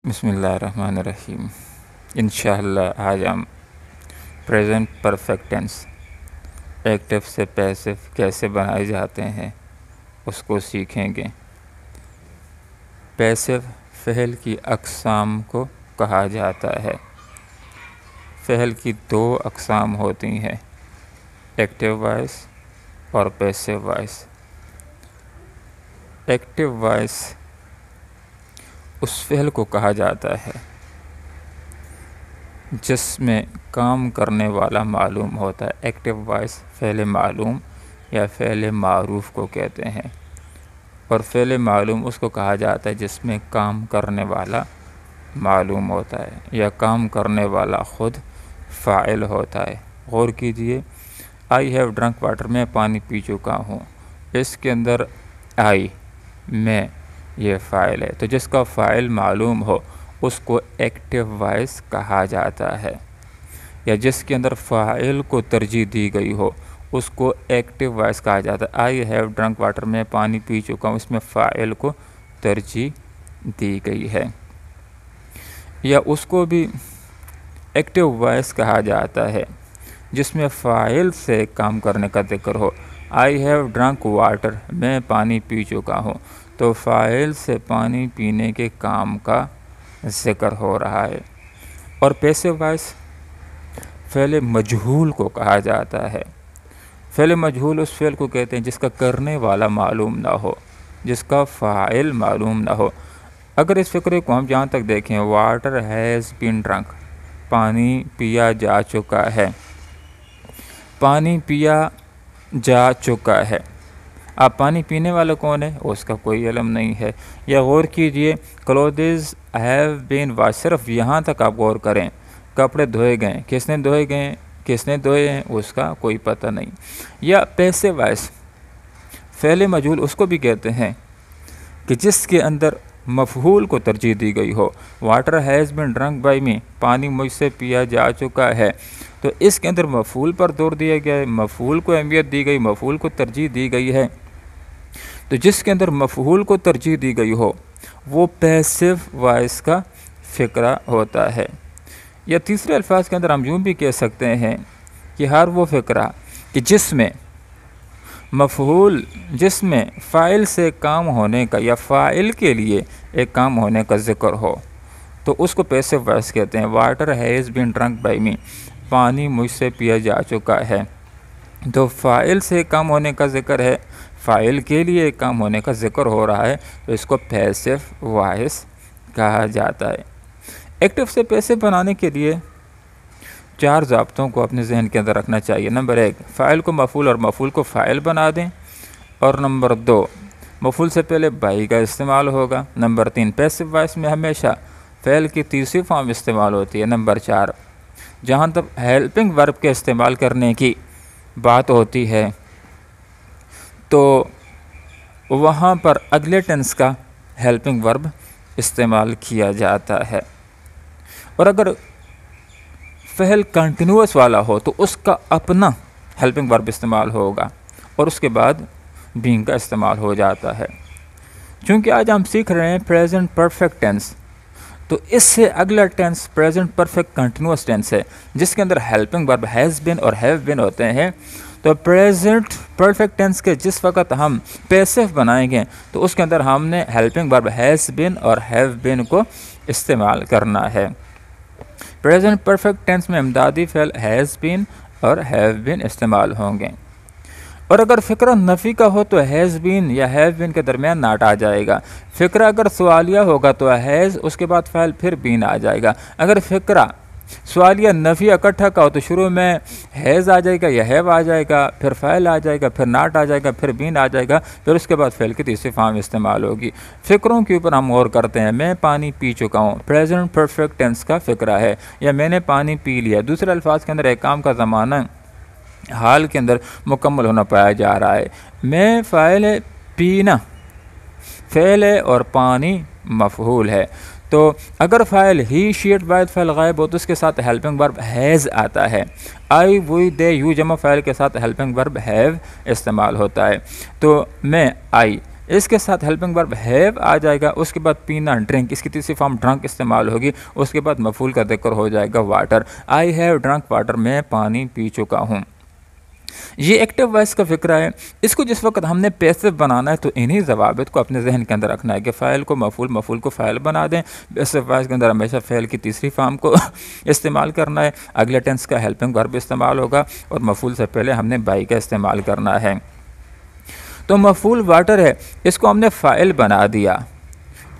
बिस्मिल्लाहिर्रहमानिर्रहीम। इंशाअल्लाह आज हम प्रेजेंट परफेक्ट टेंस एक्टिव से पैसिव कैसे बनाए जाते हैं उसको सीखेंगे। पैसिव फ़ेल की अक़साम को कहा जाता है। फ़ेल की दो अक़साम होती हैं, एक्टिव वॉइस और पैसिव वॉइस। एक्टिव वॉइस उस फ़ेल को कहा जाता है जिसमें काम करने वाला मालूम होता है। एक्टिव वॉइस फ़ेल मालूम या फ़ेल मारूफ़ को कहते हैं, और फ़ेल मालूम उसको कहा जाता है जिसमें काम करने वाला मालूम होता है या काम करने वाला ख़ुद फ़ाइल होता है। गौर कीजिए, आई हैव ड्रंक वाटर, मैं पानी पी चुका हूँ। इसके अंदर आई, मैं, ये फ़ाइल है, तो जिसका फ़ाइल मालूम हो उसको एक्टिव वॉइस कहा जाता है, या जिसके अंदर फ़ाइल को तरजीह दी गई हो उसको एक्टिव वॉइस कहा जाता है। आई हैव ड्रंक वाटर, मैं पानी पी चुका हूँ, इसमें फ़ाइल को तरजीह दी गई है, या उसको भी एक्टिव वॉइस कहा जाता है जिसमें फ़ाइल से काम करने का जिक्र हो। आई हैव ड्रंक वाटर, मैं पानी पी चुका हूँ, तो फ़ाइल से पानी पीने के काम का ज़िक्र हो रहा है। और पैसिव वॉइस फ़ेल मजहूल को कहा जाता है। फ़ेल मजहूल उस फ़ेल को कहते हैं जिसका करने वाला मालूम ना हो, जिसका फ़ाइल मालूम ना हो। अगर इस फ़िक्रे को हम जहाँ तक देखें, वाटर हैज़ बीन ड्रंक, पानी पिया जा चुका है, पानी पिया जा चुका है। अब पानी पीने वाला कौन है उसका कोई इल्म नहीं है। या गौर कीजिए, क्लोथ्स हैव बीन वॉश, सिर्फ यहाँ तक आप गौर करें, कपड़े धोए गए, किसने धोए गए, किसने धोए हैं उसका कोई पता नहीं। या पैसिव वॉइस फ़ेल मजहूल उसको भी कहते हैं कि जिसके अंदर मफ़हूल को तरजीह दी गई हो। Water has been drunk by me, पानी मुझसे पिया जा चुका है, तो इसके अंदर मफ़हूल पर जोर दिया गया है, मफ़हूल को अहमियत दी गई, मफ़हूल को तरजीह दी गई है। तो जिसके अंदर मफ़हूल को तरजीह दी गई हो वो पैसिव वॉइस का फ़िक्रा होता है। या तीसरे अल्फाज के अंदर हम यूँ भी कह सकते हैं कि हर वो फ़िक्रा कि जिसमें मफ़हूल, जिसमें फ़ाइल से काम होने का या फ़ाइल के लिए एक काम होने का ज़िक्र हो, तो उसको पैसिव वॉइस कहते हैं। Water has been drunk by me, पानी मुझसे पिया जा चुका है, तो फ़ाइल से काम होने का ज़िक्र है, फ़ाइल के लिए एक काम होने का ज़िक्र हो रहा है, तो इसको पैसिव वॉइस कहा जाता है। एक्टिव से पैसिव बनाने के लिए चार ज़ाब्तों को अपने जहन के अंदर रखना चाहिए। नंबर 1, फ़ाइल को मफ़ूल और मफ़ूल को फ़ाइल बना दें। और नंबर 2, मफ़ूल से पहले बाई का इस्तेमाल होगा। नंबर 3, पैसिव वॉइस में हमेशा फ़ेल की तीसरी फॉर्म इस्तेमाल होती है। नंबर 4, जहाँ तक हेल्पिंग वर्ब के इस्तेमाल करने की बात होती है तो वहाँ पर अगले टेंस का हेल्पिंग वर्ब इस्तेमाल किया जाता है। और अगर फ़ेल कंटिन्यूअस वाला हो तो उसका अपना हेल्पिंग वर्ब इस्तेमाल होगा और उसके बाद बीइंग का इस्तेमाल हो जाता है। चूँकि आज हम सीख रहे हैं प्रेजेंट परफेक्ट टेंस, तो इससे अगला tense present perfect continuous tense है जिसके अंदर हेल्पिंग वर्ब हैज़ बीन और हैव बीन होते हैं। तो प्रेजेंट परफेक्ट टेंस के जिस वक्त हम पैसिव बनाएंगे तो उसके अंदर हमने हेल्पिंग वर्ब हैज़ बीन और हैव बीन को इस्तेमाल करना है। प्रेजेंट परफेक्ट टेंस में इमदादी फ़ेल हैज़ बीन और हैव बीन इस्तेमाल होंगे। और अगर फ़िक्रा नफ़ी का हो तो हैज़ बीन या हैव बीन के दरमियान नाट आ जाएगा। फ़िक्रा अगर सवालिया होगा तो हैज़, उसके बाद फ़ाइल, फिर बीन आ जाएगा। अगर फ़िक्रा सवालिया नफ़ी इकट्ठा का हो तो शुरू में हैज़ आ जाएगा या हैव आ जाएगा, फिर फ़ाइल आ जाएगा, फिर नाट आ जाएगा, फिर बीन आ जाएगा, फिर उसके बाद फ़ेल की तीसरी फॉर्म इस्तेमाल होगी। फ़िक्रों के ऊपर हम गौर करते हैं। मैं पानी पी चुका हूँ प्रेजेंट परफेक्ट टेंस का फ़िक्रा है, या मैंने पानी पी लिया। दूसरे अल्फाज के अंदर एक काम का ज़माना हाल के अंदर मुकम्मल होना पाया जा रहा है। मैं फ़ाइल है, पीना फ़ेल है और पानी मफ़हूल है। तो अगर file he, she, it, Wahid file गायब हो तो उसके साथ हेल्पिंग वर्ब हैज़ आता है। आई, वी, दे, यू जमा फ़ाइल के साथ हेल्पिंग वर्ब हैव इस्तेमाल होता है। तो मैं आई, इसके साथ हेल्पिंग वर्ब हैव आ जाएगा, उसके बाद पीना ड्रिंक, इसकी तीसरी फॉर्म ड्रंक इस्तेमाल होगी, उसके बाद मफूल का जिक्र हो जाएगा water. I have drunk water, मैं पानी पी चुका हूँ। ये एक्टिव वॉइस का फिक्र है। इसको जिस वक्त हमने पैसिव बनाना है तो इन्हीं ज़वाबित को अपने जहन के अंदर रखना है कि फ़ाइल को मफूल, मफूल को फ़ाइल बना दें। पैसिव वॉइस के अंदर हमेशा फ़ेल की तीसरी फॉर्म को इस्तेमाल करना है, अगले टेंस का हेल्पिंग वर्ब इस्तेमाल होगा और मफूल से पहले हमने बाई का इस्तेमाल करना है। तो मफूल वाटर है, इसको हमने फ़ाइल बना दिया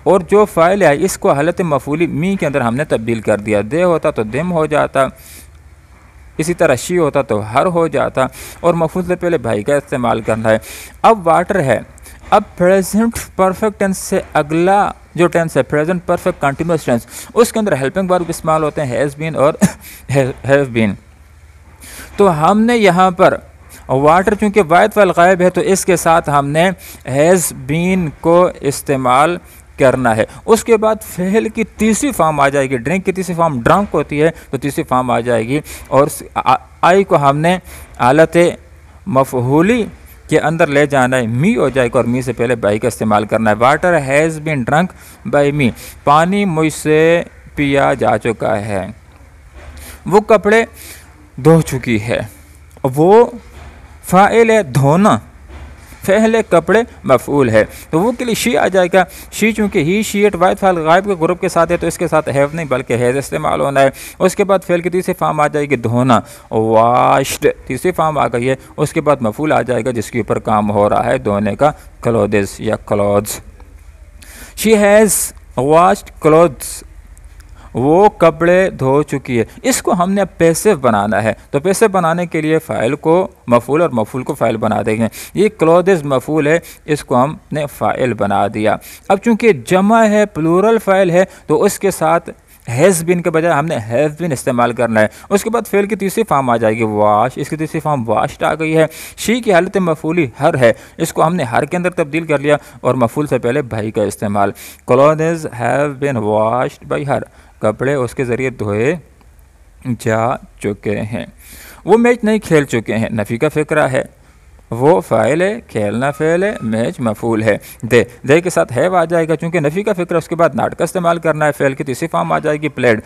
और जो फ़ाइल है इसको हालत मफूली मी के अंदर हमने तब्दील कर दिया। दे होता तो दिम हो जाता, इसी तरह शी होता तो हर हो जाता, और मफूल से पहले भाई का इस्तेमाल करना है। अब वाटर है, अब प्रेजेंट परफेक्ट टेंस से अगला जो टेंस है प्रेजेंट परफेक्ट कंटिन्यूअस टेंस, उसके अंदर हेल्पिंग वर्ब इस्तेमाल होते हैं हैज़ बीन और हैव बीन। तो हमने यहाँ पर वाटर चूँकि वाहिद फ़इल गायब है तो इसके साथ हमने हैज़ बीन को इस्तेमाल करना है। उसके बाद फ़ेल की तीसरी फॉर्म आ जाएगी, ड्रिंक की तीसरी फॉर्म ड्रंक होती है तो तीसरी फॉर्म आ जाएगी, और आई को हमने हालत मफहूली के अंदर ले जाना है, मी हो जाएगा और मी से पहले बाई का इस्तेमाल करना है। Water has been drunk by me, पानी मुझसे पिया जा चुका है। वो कपड़े धो चुकी है, वो फ़ाइल है धोना, पहले कपड़े मफूल है तो वो के लिए शी आ जाएगा। शी चूँकि ही शी इट वाहिद फ़ाइल गायब के ग्रुप के साथ है तो इसके साथ हैव नहीं बल्कि हैज़ इस्तेमाल होना है। उसके बाद फेल की तीसरी फॉर्म आ जाएगी धोना, वाश्ड तीसरी फॉर्म आ गई है। उसके बाद मफूल आ जाएगा जिसके ऊपर काम हो रहा है धोने का, क्लोथ्स या clothes. She has washed clothes, वो कपड़े धो चुकी है। इसको हमने पैसिव बनाना है तो पैसिव बनाने के लिए फ़ाइल को मफूल और मफूल को फ़ाइल बना देंगे। ये क्लोथ्स मफूल है, इसको हमने फ़ाइल बना दिया। अब चूंकि जमा है, प्लूरल फ़ाइल है तो उसके साथ हैज़ बीन के बजाय हमने हैव बीन इस्तेमाल करना है। उसके बाद फेल की तीसरी फॉर्म आ जाएगी वाश, इसकी तीसरी फॉर्म वाश्ड आ गई है। शी की हालत मफूली हर है, इसको हमने हर के अंदर तब्दील कर लिया और मफूल से पहले भाई का इस्तेमाल। Clothes have been washed by her, कपड़े उसके ज़रिए धोए जा चुके हैं। वो मैच नहीं खेल चुके हैं, नफ़ी का फ़िक्रा है। वो फ़ाइल है, खेलना फ़ेल है, मैच मफूल है। दे के साथ हैव आ जाएगा चूँकि नफ़ी का फ़िक्रा, उसके बाद नाट का इस्तेमाल करना है। फ़ेल की तीसरी फॉर्म आ जाएगी प्लेड।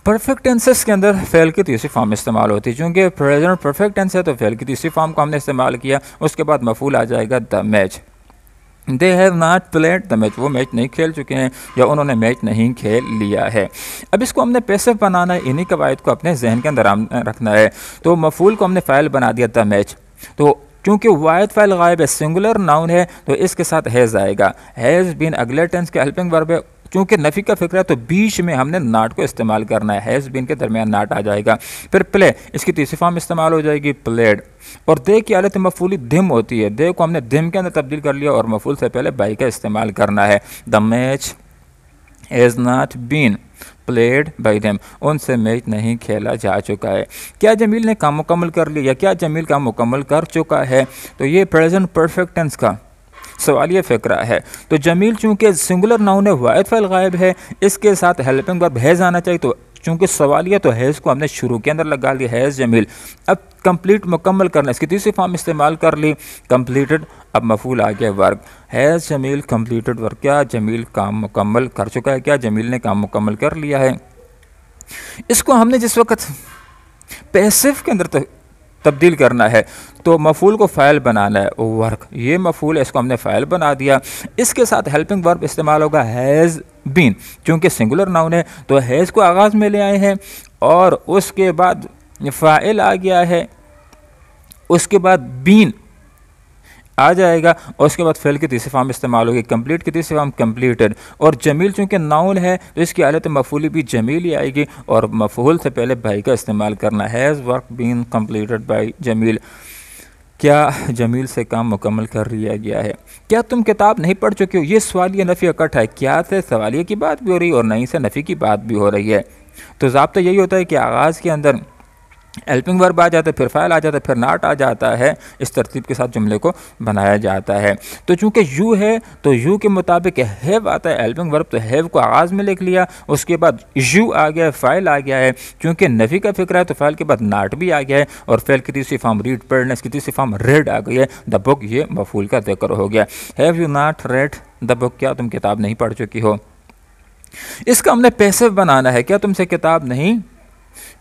परफेक्ट टेंसेस के अंदर फ़ेल की तीसरी फॉर्म इस्तेमाल होती है, चूँकि प्रेजेंट परफेक्ट टेंस है तो फ़ेल की तीसरी फॉर्म को हमने इस्तेमाल किया। उसके बाद मफूल आ जाएगा the match. They have not played the match, वो मैच नहीं खेल चुके हैं या उन्होंने मैच नहीं खेल लिया है। अब इसको हमने पैसिव बनाना है, इन्हीं कवायद को अपने जहन के अंदर रखना है। तो मफूल को हमने फ़ाइल बना दिया द मैच, तो क्योंकि वाहिद फ़ाइल गायब है, सिंगुलर नाउन है तो इसके साथ हैज़ आएगा। हैज़ बीन अगले टेंस के हेल्पिंग वर्ब है, क्योंकि नफ़ी का फिक्र है तो बीच में हमने नाट को इस्तेमाल करना है, हैज़ बीन के दरमियान नाट आ जाएगा। फिर प्ले, इसकी तीसरी फॉर्म इस्तेमाल हो जाएगी प्लेड। और दे की हालत मफूली दिम होती है, दे को हमने दिम के अंदर तब्दील कर लिया और मफूल से पहले बाई का इस्तेमाल करना है। The match has not been played by them, उनसे मैच नहीं खेला जा चुका है। क्या जमील ने काम मुकम्मल कर लिया, क्या जमील काम मुकम्मल कर चुका है, तो ये प्रेजेंट परफेक्ट टेंस का सवालिया फ़िक्रा है। तो जमील चूँकि सिंगुलर नाउन है, वाहिद फ़ाइल गायब है, इसके साथ हेल्पिंग वर्ब हैज़ आना चाहिए। तो चूँकि सवालिया तो हैज़ को हमने शुरू के अंदर लगा लिया, हैज़ जमील। अब कंप्लीट मुकम्मल करना, इसकी तीसरी फॉर्म इस्तेमाल कर ली कंप्लीटेड। अब मफूल आ गया work, has Jameel completed work, क्या जमील काम मुकम्मल कर चुका है, क्या जमील ने काम मुकम्मल कर लिया है। इसको हमने जिस वक्त पैसिव के अंदर तब्दील करना है तो मफूल को फ़ाइल बनाना है, वर्क, ये मफूल है, इसको हमने फ़ाइल बना दिया। इसके साथ हेल्पिंग वर्ब इस्तेमाल होगा हैज़ बीन, चूँकि सिंगुलर नाउन है तो हैज़ को आगाज़ में ले आए हैं और उसके बाद फ़ाइल आ गया है, उसके बाद बीन आ जाएगा और उसके बाद फेल की तीसरी फॉर्म इस्तेमाल होगी, कंप्लीट की तीसरी फॉर्म कंप्लीटेड। और जमील चूँकि नाउन है तो इसकी हालत मफूली भी जमील ही आएगी और मफूल से पहले भाई का इस्तेमाल करना है। Has work been completed by Jameel, क्या जमील से काम मुकम्मल कर लिया गया है। क्या तुम किताब नहीं पढ़ चुके हो, ये सवालिया नफ़ी इकट्ठा है, क्या से सवालिया की बात भी हो रही है और नहीं से नफ़ी की बात भी हो रही है। तो ज़ाब्ता यही होता है कि आगाज़ के अंदर हेल्पिंग वर्ब आ जाता है, फिर फ़ाइल आ जाता है, फिर नॉट आ जाता है। इस तरतीब के साथ जुमले को बनाया जाता है। तो चूँकि यू है तो यू के मुताबिक हैव आता है हेल्पिंग वर्ब, तो हैव को आगाज़ में लिख लिया, उसके बाद यू आ गया, फ़ाइल आ गया है। क्योंकि नफ़ी का फिक्र है तो फ़ाइल के बाद नॉट भी आ गया है, और फ़ेल की तीसरी फॉर्म रीड पढ़ना, इसकी तीसरी फॉर्म रेड आ गई है। द बुक ये मफूल का ज़िक्र हो गया। Have you not read the book, क्या तुम किताब नहीं पढ़ चुकी हो। इसका हमने पैसिव बनाना है, क्या तुमसे किताब नहीं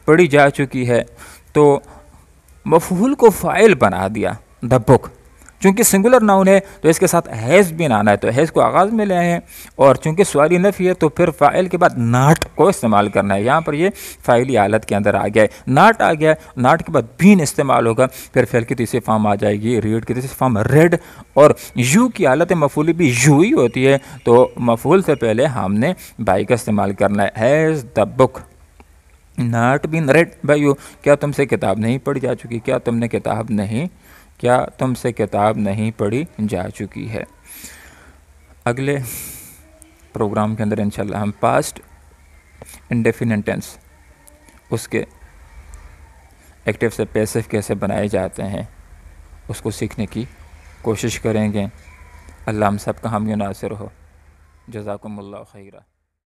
पढ़ी जा चुकी है। तो मफूल को फ़ाइल बना दिया द बुक। चूँकि सिंगुलर नाउन है तो इसके साथ हैज़ भी आना है, तो हैज़ को आगाज़ में ले आए हैं, और चूँकि सवारी नफ़ी है तो फिर फ़ाइल के बाद नाट को इस्तेमाल करना है। यहाँ पर ये फ़ाइली हालत के अंदर आ गया है, नाट आ गया, नाट के बाद बीन इस्तेमाल होगा, फिर फेल की तीसरी फॉर्म आ जाएगी रीड की तीसरी फॉर्म रेड, और यू की हालत मफूली भी यू ही होती है, तो मफूल से पहले हमने बाई का इस्तेमाल करना है। Has the book not been read by you, क्या तुमसे किताब नहीं पढ़ी जा चुकी, क्या तुमसे किताब नहीं पढ़ी जा चुकी है। अगले प्रोग्राम के अंदर इंशाल्लाह हम पास्ट इंडेफिनिट टेंस उसके एक्टिव से पैसिव कैसे बनाए जाते हैं उसको सीखने की कोशिश करेंगे। अल्लाह हम सब का हामी नासिर हो। जज़ाकुमुल्लाह खैरा।